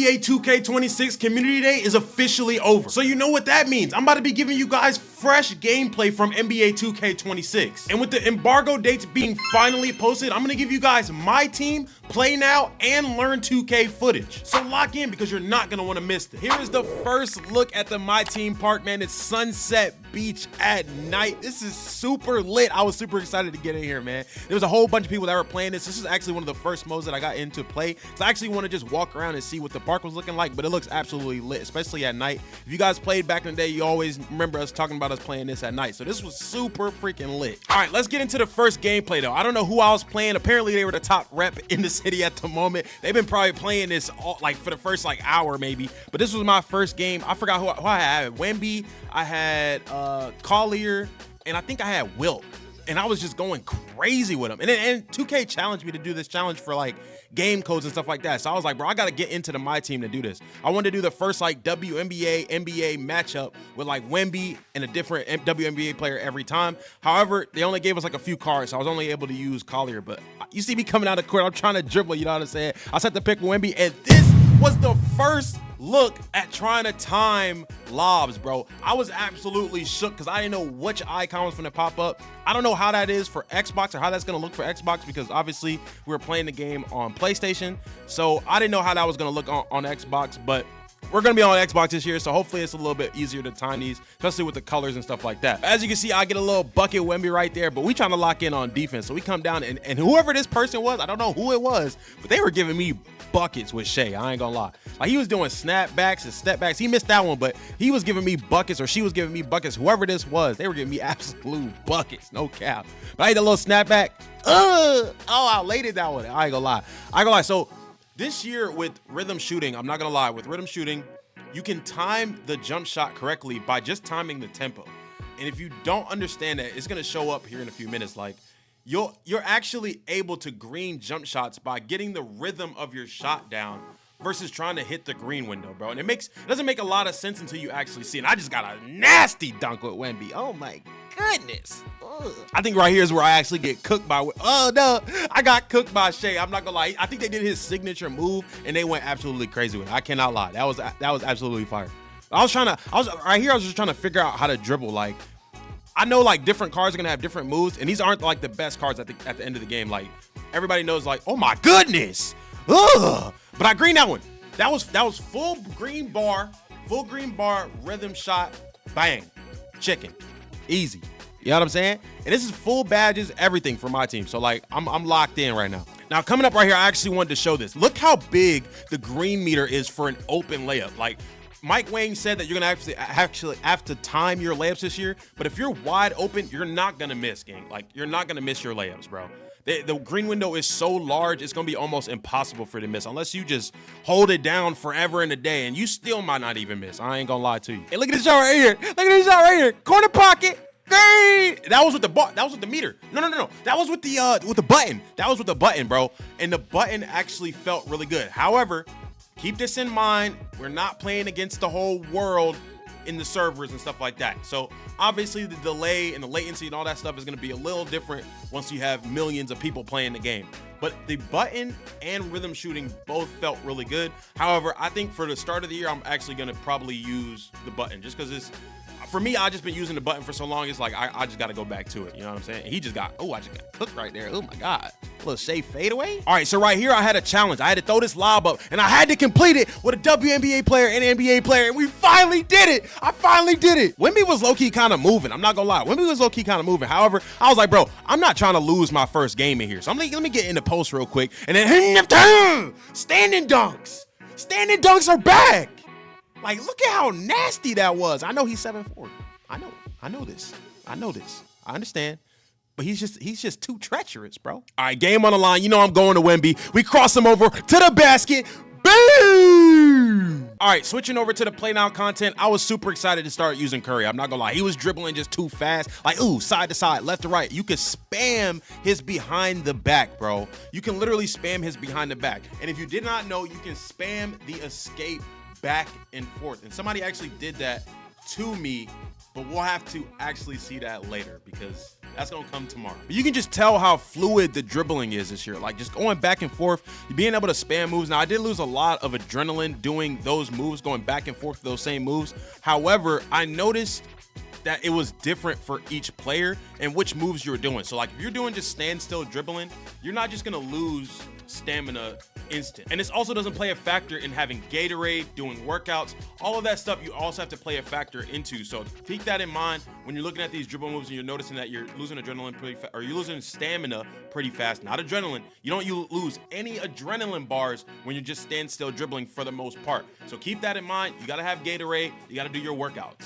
NBA 2K26 Community Day is officially over. So you know what that means. I'm about to be giving you guys fresh gameplay from NBA 2K26. And with the embargo dates being finally posted, I'm gonna give you guys my team, play now, and learn 2K footage. So lock in because you're not gonna wanna miss this. Here is the first look at the My Team park, man. It's Sunset Beach at night. This is super lit. I was super excited to get in here, man. There was a whole bunch of people that were playing this. This is actually one of the first modes that I got into play. So I actually want to just walk around and see what the park was looking like, but it looks absolutely lit, especially at night. If you guys played back in the day, you always remember us talking about us playing this at night. So this was super freaking lit. All right, let's get into the first gameplay though. I don't know who I was playing. Apparently they were the top rep in the city at the moment. They've been probably playing this all, like for the first hour maybe, but this was my first game. I forgot who I had. Wemby, I had Collier, and I think I had Wilt. And I was just going crazy with him. And 2K challenged me to do this challenge for like game codes and stuff like that. So I was like, bro, I gotta get into My Team to do this. I wanted to do the first like WNBA, NBA matchup with like Wemby and a different WNBA player every time. However, they only gave us like a few cards, so I was only able to use Collier. But you see me coming out of court, I'm trying to dribble, you know what I'm saying? I set to pick Wemby, and this was the first look at trying to time lobs, bro. I was absolutely shook because I didn't know which icon was gonna pop up. I don't know how that is for Xbox or how that's gonna look for Xbox because obviously we were playing the game on PlayStation. So I didn't know how that was gonna look on Xbox, but we're gonna be on Xbox this year, so hopefully it's a little bit easier to time these, especially with the colors and stuff like that. As you can see, I get a little bucket Wemby right there, but we trying to lock in on defense. So we come down and whoever this person was, I don't know who it was, but they were giving me buckets with Shea. I ain't gonna lie. Like he was doing snapbacks and step backs. He missed that one, but he was giving me buckets, or she was giving me buckets. Whoever this was, they were giving me absolute buckets, no cap. But I had a little snapback. Oh, I laid it that one. I ain't gonna lie. So this year with rhythm shooting, I'm not gonna lie, with rhythm shooting, you can time the jump shot correctly by just timing the tempo. And if you don't understand that, it's gonna show up here in a few minutes. Like you're actually able to green jump shots by getting the rhythm of your shot down versus trying to hit the green window, bro. And it doesn't make a lot of sense until you actually see it. And I just got a nasty dunk with Wemby. Oh my goodness. Ugh. I think right here is where I actually get cooked by, oh no, I got cooked by Shea. I'm not gonna lie. I think they did his signature move and they went absolutely crazy with it. I cannot lie. That was absolutely fire. I was just trying to figure out how to dribble. Like, I know like different cards are gonna have different moves, and these aren't like the best cards at the end of the game. Like everybody knows, like, oh my goodness, ugh. But I greened that one. That was full green bar, rhythm shot, bang, chicken, easy. You know what I'm saying? And this is full badges, everything for My Team. So like I'm locked in right now. Now coming up right here, I actually wanted to show this. Look how big the green meter is for an open layup. Like Mike Wang said that you're gonna actually have to time your layups this year, but if you're wide open, you're not gonna miss, gang. Like you're not gonna miss your layups, bro. The green window is so large, it's gonna be almost impossible for you to miss unless you just hold it down forever in a day, and you still might not even miss. I ain't gonna lie to you. Hey, look at this shot right here. Look at this shot right here. Corner pocket. Great. That was with the bar. That was with the meter. No. That was with the button. That was with the button, bro. And the button actually felt really good. However, keep this in mind. We're not playing against the whole world in the servers and stuff like that. So obviously the delay and the latency and all that stuff is going to be a little different once you have millions of people playing the game. But the button and rhythm shooting both felt really good. However, I think for the start of the year, I'm actually going to probably use the button just because it's, for me, I just been using the button for so long. It's like I just got to go back to it. You know what I'm saying? And he just got, oh, I just got cooked right there. Oh my God. A little Shea fadeaway. All right, so right here I had a challenge. I had to throw this lob up and I had to complete it with a WNBA player and an NBA player, and we finally did it. I finally did it. Wemby was low-key kind of moving. I'm not gonna lie. Wemby was low-key kind of moving. However, I was like, bro, I'm not trying to lose my first game in here. So let me get in the post real quick, and then standing dunks. Standing dunks are back. Like, look at how nasty that was. I know he's 7'4". I know this. I understand. But he's just too treacherous, bro. All right, game on the line. You know I'm going to Wemby. We cross him over to the basket. Boom! All right, switching over to the play now content. I was super excited to start using Curry. I'm not gonna lie. He was dribbling just too fast. Like, ooh, side to side, left to right. You can spam his behind the back, bro. You can literally spam his behind the back. And if you did not know, you can spam the escape back and forth. And somebody actually did that to me, but we'll have to actually see that later because That's gonna come tomorrow. But you can just tell how fluid the dribbling is this year. Like just going back and forth, being able to spam moves. Now I did lose a lot of adrenaline doing those moves, going back and forth those same moves. However, I noticed that it was different for each player and which moves you're doing. So like if you're doing just standstill dribbling, you're not just gonna lose stamina instant. And this also doesn't play a factor in having Gatorade, doing workouts, all of that stuff you also have to play a factor into. So keep that in mind when you're looking at these dribble moves and you're noticing that you're losing adrenaline pretty fast, or you're losing stamina pretty fast, not adrenaline. You don't lose any adrenaline bars when you're just standstill dribbling for the most part. So keep that in mind. You gotta have Gatorade, you gotta do your workouts.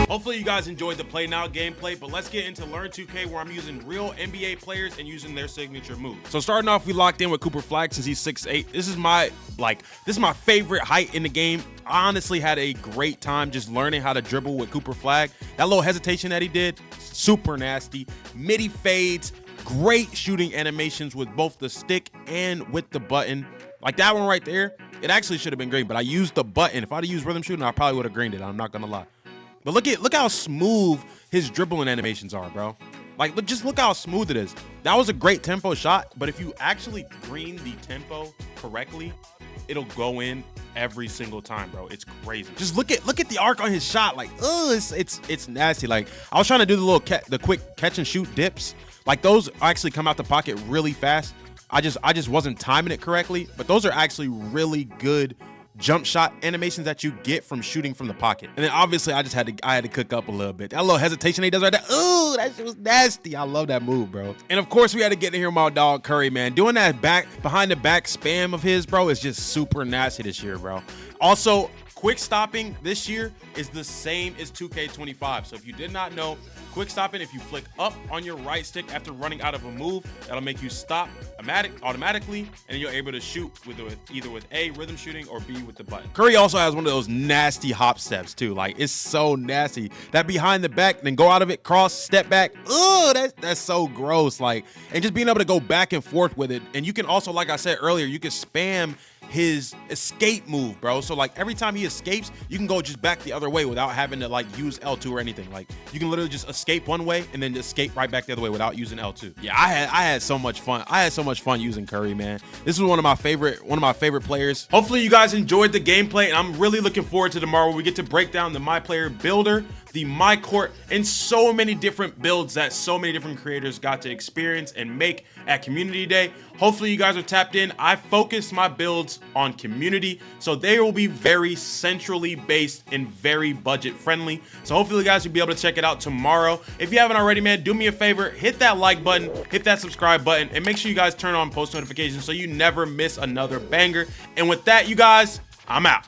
Hopefully you guys enjoyed the Play Now gameplay, but let's get into Learn 2K where I'm using real NBA players and using their signature moves. So starting off, we locked in with Cooper Flag since he's 6'8". This is my favorite height in the game. I honestly had a great time just learning how to dribble with Cooper Flag. That little hesitation that he did, super nasty. Midi fades, great shooting animations with both the stick and with the button. Like that one right there, it actually should have been green, but I used the button. If I'd have used rhythm shooting, I probably would have greened it. I'm not gonna lie. But look how smooth his dribbling animations are, bro. Like, just look how smooth it is. That was a great tempo shot, but if you actually green the tempo correctly, it'll go in every single time, bro. It's crazy. Just look at the arc on his shot. Like, it's nasty. Like, I was trying to do the quick catch and shoot dips. Like, those actually come out the pocket really fast. I just wasn't timing it correctly, but those are actually really good jump shot animations that you get from shooting from the pocket. And then obviously I had to cook up a little bit. That little hesitation he does right there. Ooh, that shit was nasty. I love that move, bro. And of course we had to get in here with my dog Curry, man. Doing that behind the back spam of his, bro, is just super nasty this year, bro. Also, quick stopping this year is the same as 2K25. So if you did not know, quick stopping, if you flick up on your right stick after running out of a move, that'll make you stop automatically, and you're able to shoot with either with A, rhythm shooting, or B, with the button. Curry also has one of those nasty hop steps too. Like, it's so nasty. That behind the back, then go out of it, cross, step back. Ugh, that's so gross. Like, and just being able to go back and forth with it. And you can also, like I said earlier, you can spam his escape move, bro. So like every time he escapes, you can go just back the other way without having to like use L2 or anything. Like, you can literally just escape one way and then just escape right back the other way without using L2. Yeah, I had so much fun. I had so much fun using Curry, man. This was one of my favorite players. Hopefully you guys enjoyed the gameplay, and I'm really looking forward to tomorrow where we get to break down the My Player Builder, the My Court, and so many different builds that so many different creators got to experience and make at Community Day. Hopefully you guys are tapped in. I focused my builds on community, so they will be very centrally based and very budget friendly. So hopefully you guys will be able to check it out tomorrow. If you haven't already, man, do me a favor, hit that like button, hit that subscribe button, and make sure you guys turn on post notifications so you never miss another banger. And with that, you guys, I'm out.